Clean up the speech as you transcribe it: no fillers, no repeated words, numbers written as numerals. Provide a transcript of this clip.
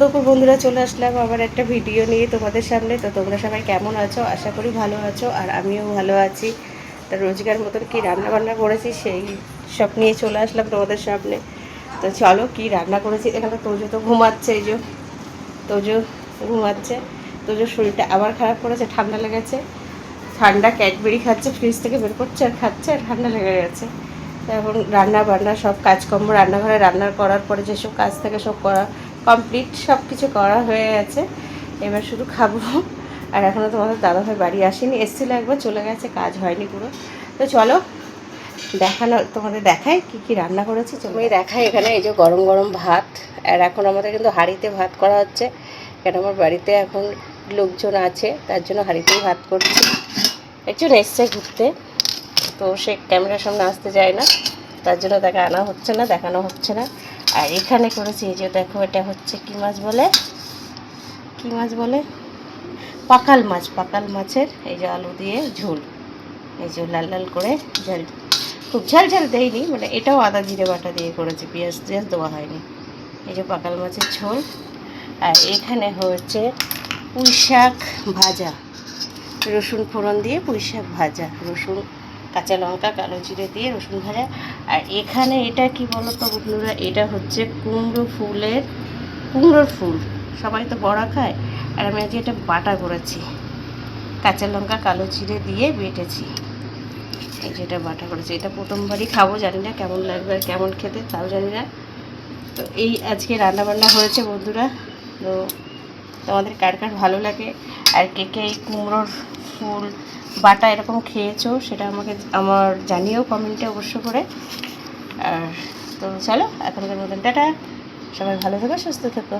দুপুর বন্ধুরা, চলে আসলাম আবার একটা ভিডিও নিয়ে তোমাদের সামনে। তো তোমরা সবাই কেমন আছো? আশা করি ভালো আছো, আর আমিও ভালো আছি। তা রোজগার মতন কী রান্না করেছি সেই সব নিয়ে চলে আসলাম তোমাদের সামনে। তো চলো কি রান্না করেছি। এখানে তোজো তো ঘুমাচ্ছে, এই যে তোজো ঘুমাচ্ছে। তোজোর শরীরটা আবার খারাপ করেছে, ঠান্ডা লেগেছে। ঠান্ডা ক্যাডবেরি খাচ্ছে, ফ্রিজ থেকে বের করছে আর খাচ্ছে, আর ঠান্ডা লেগে গেছে। এখন রান্না বান্না সব কাজকর্ম, রান্নাঘরে রান্না করার পরে যেসব কাজ থাকে সব করা কমপ্লিট, সব কিছু করা হয়ে গেছে। এবার শুধু খাবো। আর এখনও তোমাদের দাদাভাই বাড়ি আসেনি, এসেছিলো একবার, চলে গেছে, কাজ হয়নি পুরো। তো চলো তোমাদের দেখাই কি কি রান্না করেছি। আমি দেখাই, এখানে এই যে গরম গরম ভাত। আর এখন আমাদের কিন্তু হাঁড়িতে ভাত করা হচ্ছে, কেন আমার বাড়িতে এখন লোকজন আছে, তার জন্য হাঁড়িতেই ভাত করছি। একজন এসছে ঘুরতে, তো সে ক্যামেরার সামনে আসতে যায় না, তার জন্য তাকে আনা হচ্ছে না, দেখানো হচ্ছে না। আর এখানে করেছি, এই যে দেখো, এটা হচ্ছে কি মাছ বলে, পাকাল মাছ। পাকাল মাছের এই যে আলু দিয়ে ঝোল, এই যে লাল লাল করে ঝাল, খুব ঝাল ঝাল দেয়নি, মানে এটাও আদা জিরে বাটা দিয়ে করেছি, পেঁয়াজ টিয়াজ দেওয়া হয়নি। এই যে পাকাল মাছের ঝোল। আর এখানে হচ্ছে পুঁই শাক ভাজা, রসুন ফোড়ন দিয়ে পুঁই শাক ভাজা, রসুন কাঁচা লঙ্কা কালো জিরে দিয়ে রসুন ভাজা। আর এখানে এটা কি বলো তো বন্ধুরা, এটা হচ্ছে কুমড়োর ফুল। সবাই তো বড়া খায়, আর আমি আজকে এটা বাটা করেছি, কাঁচা লঙ্কা কালো জিরে দিয়ে বেটেছি। এই যে এটা বাটা করেছি, এটা প্রথমবারই খাবো, জানি না কেমন লাগবে আর কেমন খেতে তাও জানি না। তো এই আজকে রান্নাবান্না হয়েছে বন্ধুরা। তো তোমাদের কার কার ভালো লাগে, আর কে কে এই কুমড়োর ফুল বাটা এরকম খেয়েছো, সেটা আমার জানিও কমেন্টে অবশ্য করে। আর তো চলো এখনকার মতন টাটা, সবাই ভালো থেকো, সুস্থ থেকো।